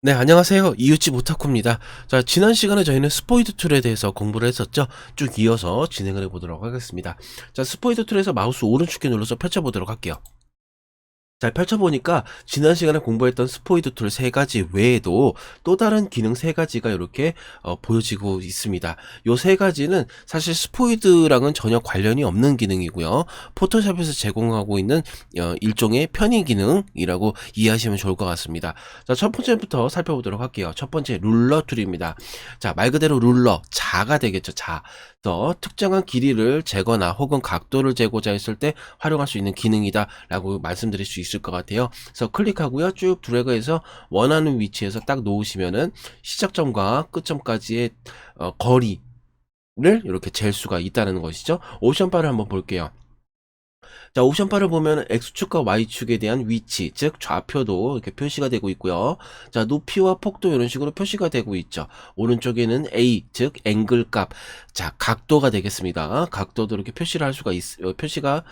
네, 안녕하세요. 이웃집 오타쿠입니다. 자, 지난 시간에 저희는 스포이드 툴에 대해서 공부를 했었죠. 쭉 이어서 진행을 해보도록 하겠습니다. 자, 스포이드 툴에서 마우스 오른쪽키 눌러서 펼쳐보도록 할게요. 잘 펼쳐보니까 지난 시간에 공부했던 스포이드 툴 3가지 외에도 또 다른 기능 3가지가 이렇게 보여지고 있습니다. 요 3가지는 사실 스포이드랑은 전혀 관련이 없는 기능이고요. 포토샵에서 제공하고 있는 일종의 편의 기능이라고 이해하시면 좋을 것 같습니다. 자, 첫 번째부터 살펴보도록 할게요. 첫 번째 룰러 툴입니다. 자, 말 그대로 룰러, 자가 되겠죠. 자. 특정한 길이를 재거나 혹은 각도를 재고자 했을 때 활용할 수 있는 기능이다 라고 말씀드릴 수 있을 것 같아요. 그래서 클릭하고요, 쭉 드래그해서 원하는 위치에서 딱 놓으시면은 시작점과 끝점까지의 거리를 이렇게 잴 수가 있다는 것이죠. 옵션바를 한번 볼게요. 자, 옵션바를 보면 X축과 Y축에 대한 위치, 즉 좌표도 이렇게 표시가 되고 있고요. 자, 높이와 폭도 이런 식으로 표시가 되고 있죠. 오른쪽에는 A, 즉 앵글 값. 자, 각도가 되겠습니다. 각도도 이렇게 표시를 할 수가 표시가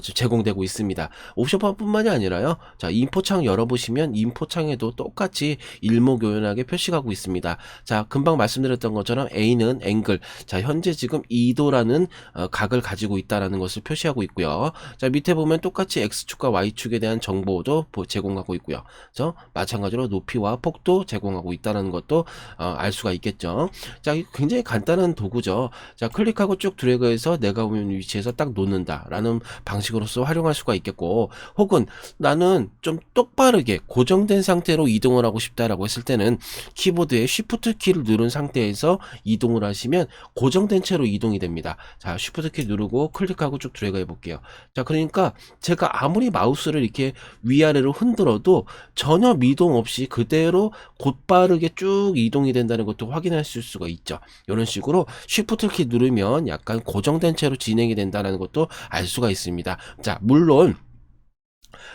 제공되고 있습니다. 옵션바뿐만이 아니라요. 자, 인포창 열어보시면 인포창에도 똑같이 일목요연하게 표시하고 있습니다. 자, 금방 말씀드렸던 것처럼 A는 앵글. 자, 현재 지금 2도라는 각을 가지고 있다라는 것을 표시하고 있고요. 자, 밑에 보면 똑같이 X축과 Y축에 대한 정보도 제공하고 있고요. 그래서 마찬가지로 높이와 폭도 제공하고 있다는 것도 알 수가 있겠죠. 자, 굉장히 간단한 도구죠. 자, 클릭하고 쭉 드래그해서 내가 보는 위치에서 딱 놓는다 라는 방식으로서 활용할 수가 있겠고, 혹은 나는 좀 똑바르게 고정된 상태로 이동을 하고 싶다라고 했을 때는 키보드에 Shift 키를 누른 상태에서 이동을 하시면 고정된 채로 이동이 됩니다. 자, Shift 키 누르고 클릭하고 쭉 드래그 해볼게요. 자, 그러니까 제가 아무리 마우스를 이렇게 위아래로 흔들어도 전혀 미동 없이 그대로 곧바르게 쭉 이동이 된다는 것도 확인하실 수가 있죠. 이런 식으로 Shift 키 누르면 약간 고정된 채로 진행이 된다는 것도 알 수가 있습니다. 자, 물론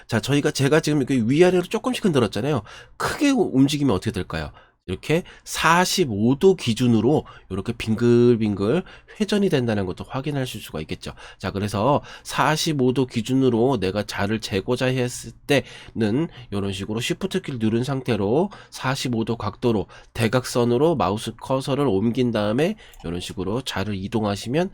자, 제가 지금 이렇게 위아래로 조금씩 흔들었잖아요. 크게 움직이면 어떻게 될까요? 이렇게 45도 기준으로 이렇게 빙글빙글 회전이 된다는 것도 확인하실 수가 있겠죠. 자, 그래서 45도 기준으로 내가 자를 재고자 했을 때는 이런 식으로 Shift 키를 누른 상태로 45도 각도로 대각선으로 마우스 커서를 옮긴 다음에 이런 식으로 자를 이동하시면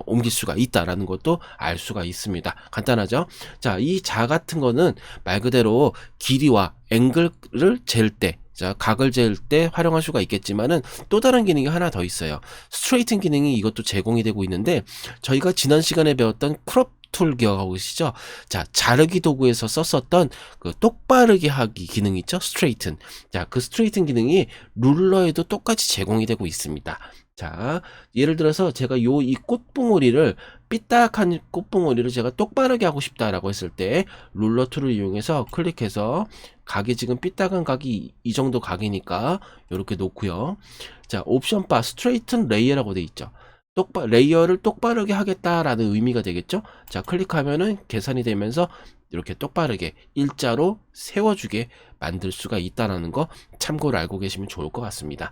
옮길 수가 있다라는 것도 알 수가 있습니다. 간단하죠? 자, 이 자 같은 거는 말 그대로 길이와 앵글을 잴 때, 자, 각을 잴 때 활용할 수가 있겠지만은 또 다른 기능이 하나 더 있어요. 스트레이튼 기능이 이것도 제공이 되고 있는데, 저희가 지난 시간에 배웠던 크롭 툴 기억하고 계시죠? 자, 자르기 도구에서 썼었던 그 똑바르게 하기 기능 있죠? 스트레이튼. 자, 그 스트레이튼 기능이 룰러에도 똑같이 제공이 되고 있습니다. 자, 예를 들어서 제가 이 꽃봉오리를 삐딱한 꽃봉오리를 제가 똑바르게 하고 싶다라고 했을 때 룰러 툴을 이용해서 클릭해서 각이 지금 삐딱한 각이 이 정도 각이니까 이렇게 놓고요. 자, 옵션 바 스트레이튼 레이어라고 돼 있죠. 레이어를 똑바르게 하겠다라는 의미가 되겠죠. 자, 클릭하면은 계산이 되면서 이렇게 똑바르게 일자로 세워주게 만들 수가 있다는 거 참고로 알고 계시면 좋을 것 같습니다.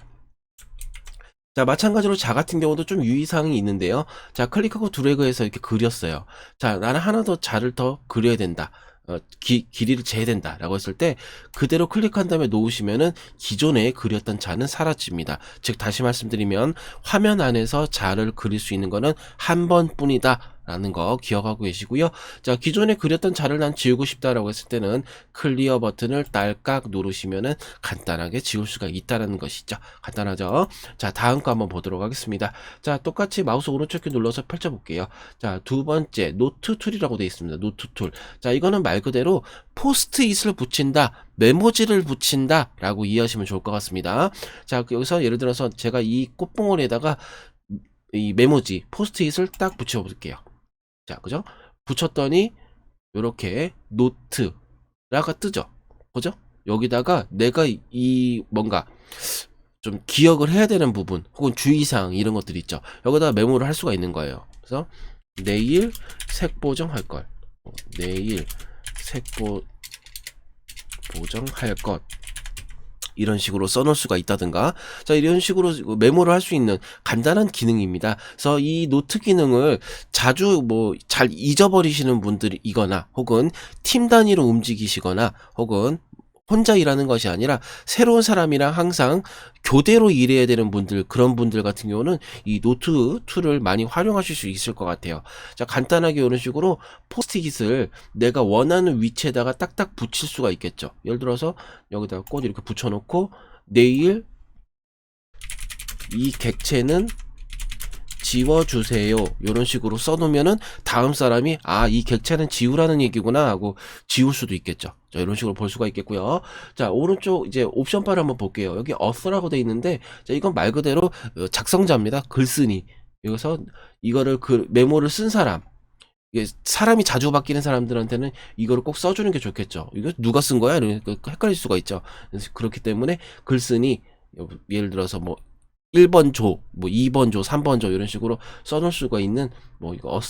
자, 마찬가지로 자 같은 경우도 좀 유의사항이 있는데요. 자, 클릭하고 드래그해서 이렇게 그렸어요. 자, 나는 하나 더 자를 더 그려야 된다. 길이를 재야 된다 라고 했을 때 그대로 클릭한 다음에 놓으시면은 기존에 그렸던 자는 사라집니다. 즉, 다시 말씀드리면 화면 안에서 자를 그릴 수 있는 거는 한 번뿐이다 라는 거 기억하고 계시고요. 자, 기존에 그렸던 자를 난 지우고 싶다라고 했을 때는 클리어 버튼을 딸깍 누르시면은 간단하게 지울 수가 있다는 것이죠. 간단하죠? 자, 다음 거 한번 보도록 하겠습니다. 자, 똑같이 마우스 오른쪽 키 눌러서 펼쳐볼게요. 자, 두 번째 노트 툴이라고 되어 있습니다. 노트 툴. 자, 이거는 말 그대로 포스트잇을 붙인다, 메모지를 붙인다 라고 이해하시면 좋을 것 같습니다. 자, 여기서 예를 들어서 제가 이 꽃봉오리에다가 이 메모지 포스트잇을 딱 붙여볼게요. 자, 그죠? 붙였더니 이렇게 노트라가 뜨죠. 그죠? 여기다가 내가 이 뭔가 좀 기억을 해야 되는 부분 혹은 주의사항 이런 것들이 있죠. 여기다가 메모를 할 수가 있는 거예요. 그래서 내일 색 보정할 걸, 내일 색 보정할 것, 이런 식으로 써놓을 수가 있다든가. 자, 이런 식으로 메모를 할 수 있는 간단한 기능입니다. 그래서 이 노트 기능을 자주 잘 잊어버리시는 분들이거나 혹은 팀 단위로 움직이시거나 혹은 혼자 일하는 것이 아니라 새로운 사람이랑 항상 교대로 일해야 되는 분들, 그런 분들 같은 경우는 이 노트 툴을 많이 활용하실 수 있을 것 같아요. 자, 간단하게 이런 식으로 포스트잇을 내가 원하는 위치에다가 딱딱 붙일 수가 있겠죠. 예를 들어서 여기다가 꼭 이렇게 붙여놓고 내일 이 객체는 지워주세요. 이런 식으로 써놓으면은 다음 사람이 이 객체는 지우라는 얘기구나 하고 지울 수도 있겠죠. 자, 이런 식으로 볼 수가 있겠고요. 자, 오른쪽 이제 옵션 바를 한번 볼게요. 여기 auth라고 돼 있는데, 자, 이건 말 그대로 작성자입니다. 글쓴이. 여기서 이거를 메모를 쓴 사람. 이게 사람이 자주 바뀌는 사람들한테는 이거를 꼭 써주는 게 좋겠죠. 이거 누가 쓴 거야? 이러니까 헷갈릴 수가 있죠. 그래서 그렇기 때문에 글쓴이, 예를 들어서 뭐 1번 조, 뭐 2번 조, 3번 조 이런 식으로 써놓을 수가 있는 뭐 이거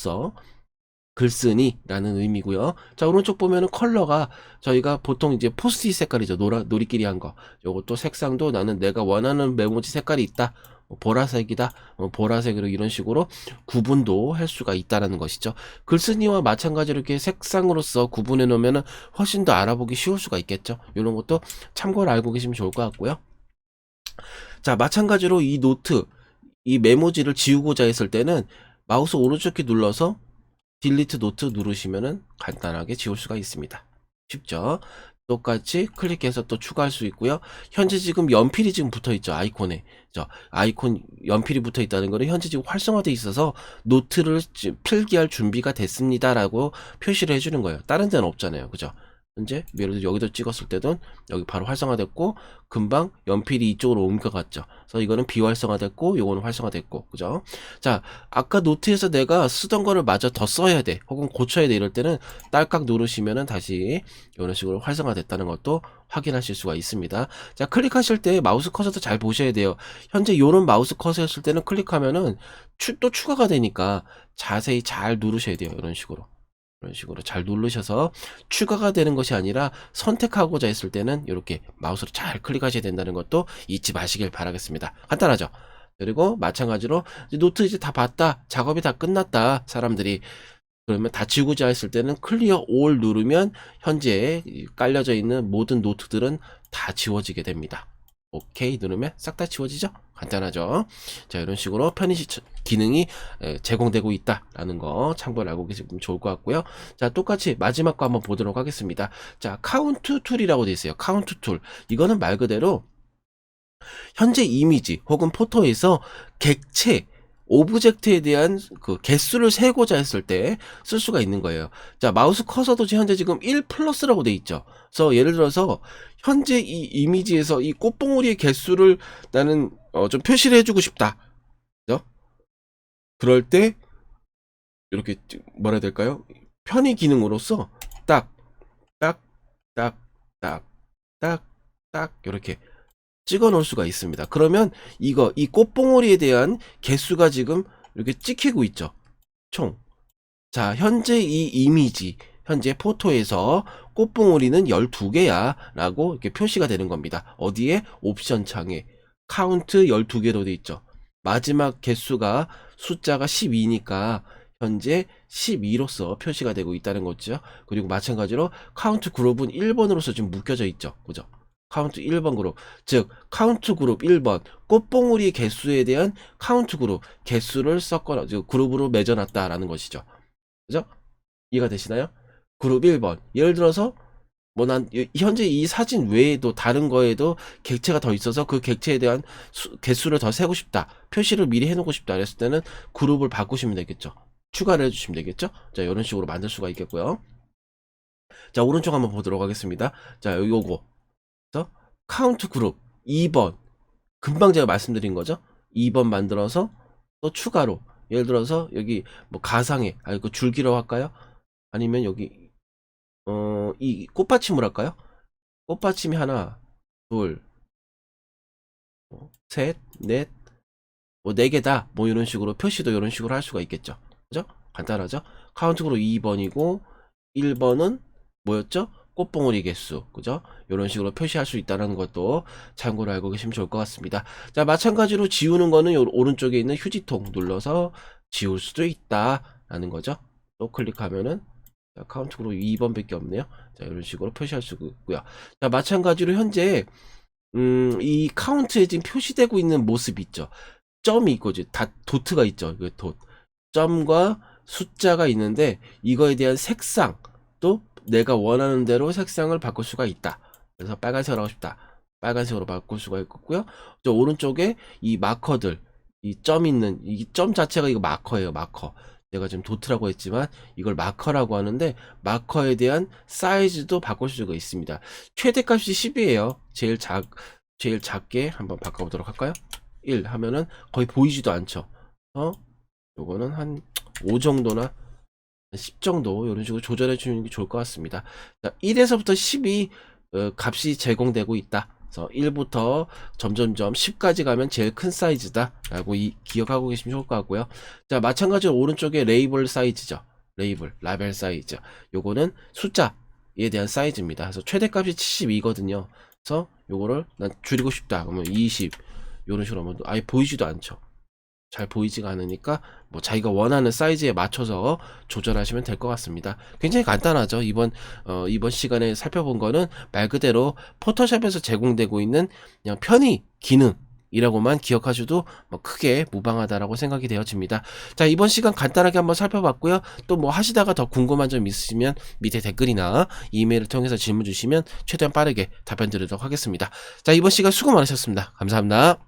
글쓴이 라는 의미고요. 자, 오른쪽 보면은 컬러가 저희가 보통 이제 포스트잇 색깔이죠. 놀이끼리 한 거. 요것도 색상도 나는 내가 원하는 메모지 색깔이 있다. 보라색이다. 보라색으로 이런 식으로 구분도 할 수가 있다라는 것이죠. 글쓴이와 마찬가지로 이렇게 색상으로서 구분해 놓으면은 훨씬 더 알아보기 쉬울 수가 있겠죠. 이런 것도 참고로 알고 계시면 좋을 것 같고요. 자, 마찬가지로 이 노트, 이 메모지를 지우고자 했을 때는 마우스 오른쪽 키 눌러서 딜리트 노트 누르시면은 간단하게 지울 수가 있습니다. 쉽죠? 똑같이 클릭해서 또 추가할 수 있고요. 현재 지금 연필이 지금 붙어 있죠. 아이콘에. 아이콘 연필이 붙어 있다는 거는 현재 지금 활성화되어 있어서 노트를 필기할 준비가 됐습니다라고 표시를 해주는 거예요. 다른 데는 없잖아요. 그죠? 현재 예를 들어 여기도 찍었을 때도 여기 바로 활성화됐고 금방 연필이 이쪽으로 옮겨갔죠. 그래서 이거는 비활성화됐고 요거는 활성화됐고, 그죠? 자, 아까 노트에서 내가 쓰던 거를 마저 더 써야 돼 혹은 고쳐야 돼 이럴 때는 딸깍 누르시면은 다시 이런 식으로 활성화됐다는 것도 확인하실 수가 있습니다. 자, 클릭하실 때 마우스 커서도 잘 보셔야 돼요. 현재 요런 마우스 커서였을 때는 클릭하면은 또 추가가 되니까 자세히 잘 누르셔야 돼요. 이런 식으로 잘 누르셔서 추가가 되는 것이 아니라 선택하고자 했을 때는 이렇게 마우스로 잘 클릭하셔야 된다는 것도 잊지 마시길 바라겠습니다. 간단하죠? 그리고 마찬가지로 노트 이제 다 봤다, 작업이 다 끝났다, 사람들이 그러면 다 지우고자 했을 때는 클리어 올 누르면 현재 깔려져 있는 모든 노트들은 다 지워지게 됩니다. 오케이 누르면 싹 다 지워지죠? 간단하죠? 자, 이런 식으로 편의 기능이 제공되고 있다라는 거 참고를 알고 계시면 좋을 것 같고요. 자, 똑같이 마지막 거 한번 보도록 하겠습니다. 자, 카운트 툴이라고 되어 있어요. 카운트 툴. 이거는 말 그대로 현재 이미지 혹은 포토에서 객체 오브젝트에 대한 그 개수를 세고자 했을 때 쓸 수가 있는 거예요. 자, 마우스 커서도 현재 지금 1 플러스라고 돼 있죠. 그래서 예를 들어서 현재 이 이미지에서 이 꽃봉오리의 개수를 나는 좀 표시를 해주고 싶다. 그죠? 그럴 때 이렇게 뭐라 해야 될까요? 편의 기능으로서 딱, 딱, 딱, 딱, 딱, 딱 이렇게 찍어 놓을 수가 있습니다. 그러면 이 꽃봉오리에 대한 개수가 지금 이렇게 찍히고 있죠. 총. 자, 현재 이 이미지, 현재 포토에서 꽃봉오리는 12개야 라고 이렇게 표시가 되는 겁니다. 어디에? 옵션 창에 카운트 12개로 되어 있죠. 마지막 개수가 숫자가 12니까 현재 12로서 표시가 되고 있다는 거죠. 그리고 마찬가지로 카운트 그룹은 1번으로서 지금 묶여져 있죠. 그죠? 카운트 1번 그룹, 즉 카운트 그룹 1번 꽃봉오리 개수에 대한 카운트 그룹 개수를 섞거나 그룹으로 맺어놨다라는 것이죠. 그죠? 이해가 되시나요? 그룹 1번 예를 들어서 뭐 난 현재 이 사진 외에도 다른 거에도 객체가 더 있어서 그 객체에 대한 개수를 더 세고 싶다, 표시를 미리 해놓고 싶다 그랬을 때는 그룹을 바꾸시면 되겠죠. 추가를 해주시면 되겠죠. 자, 이런 식으로 만들 수가 있겠고요. 자, 오른쪽 한번 보도록 하겠습니다. 자, 요거 카운트 그룹 2번 금방 제가 말씀드린 거죠. 2번 만들어서 또 추가로 예를 들어서 여기 뭐 가상의 그 줄기로 할까요? 아니면 여기 이 꽃받침을 할까요? 꽃받침이 하나, 둘, 셋, 넷, 뭐 4개다 뭐 이런 식으로 표시도 이런 식으로 할 수가 있겠죠. 그죠? 간단하죠? 카운트 그룹 2번이고 1번은 뭐였죠? 꽃봉오리 개수, 그죠? 이런 식으로 표시할 수 있다는 것도 참고로 알고 계시면 좋을 것 같습니다. 자, 마찬가지로 지우는 거는 요 오른쪽에 있는 휴지통 눌러서 지울 수도 있다라는 거죠. 또 클릭하면은 자, 카운트 그룹 2번밖에 없네요. 자, 이런 식으로 표시할 수 있고요. 자, 마찬가지로 현재 이 카운트에 지금 표시되고 있는 모습 있죠. 점이 있고 이제 도트가 있죠. 그 점과 숫자가 있는데 이거에 대한 색상 또 내가 원하는 대로 색상을 바꿀 수가 있다. 그래서 빨간색으로 하고 싶다. 빨간색으로 바꿀 수가 있고요. 저 오른쪽에 이 마커들, 이 점 있는 이 점 자체가 이거 마커예요. 마커. 제가 지금 도트라고 했지만 이걸 마커라고 하는데 마커에 대한 사이즈도 바꿀 수가 있습니다. 최대값이 10이에요. 제일 작게 한번 바꿔보도록 할까요? 1 하면은 거의 보이지도 않죠. 요거는 한 5 정도나 10 정도 이런 식으로 조절해 주는 게 좋을 것 같습니다. 자, 1에서부터 10이 값이 제공되고 있다. 그래서 1부터 점점점 10까지 가면 제일 큰 사이즈다 라고 기억하고 계시면 좋을 것 같고요. 자, 마찬가지로 오른쪽에 레이블 사이즈죠. 라벨 사이즈. 요거는 숫자에 대한 사이즈입니다. 그래서 최대값이 72거든요. 그래서 요거를 난 줄이고 싶다. 그러면 20 요런 식으로 하면 아예 보이지도 않죠. 잘 보이지가 않으니까 뭐 자기가 원하는 사이즈에 맞춰서 조절하시면 될 것 같습니다. 굉장히 간단하죠. 이번 시간에 살펴본 거는 말 그대로 포토샵에서 제공되고 있는 그냥 편의 기능이라고만 기억하셔도 뭐 크게 무방하다라고 생각이 되어집니다. 자, 이번 시간 간단하게 한번 살펴봤고요. 또 뭐 하시다가 더 궁금한 점 있으시면 밑에 댓글이나 이메일을 통해서 질문 주시면 최대한 빠르게 답변 드리도록 하겠습니다. 자, 이번 시간 수고 많으셨습니다. 감사합니다.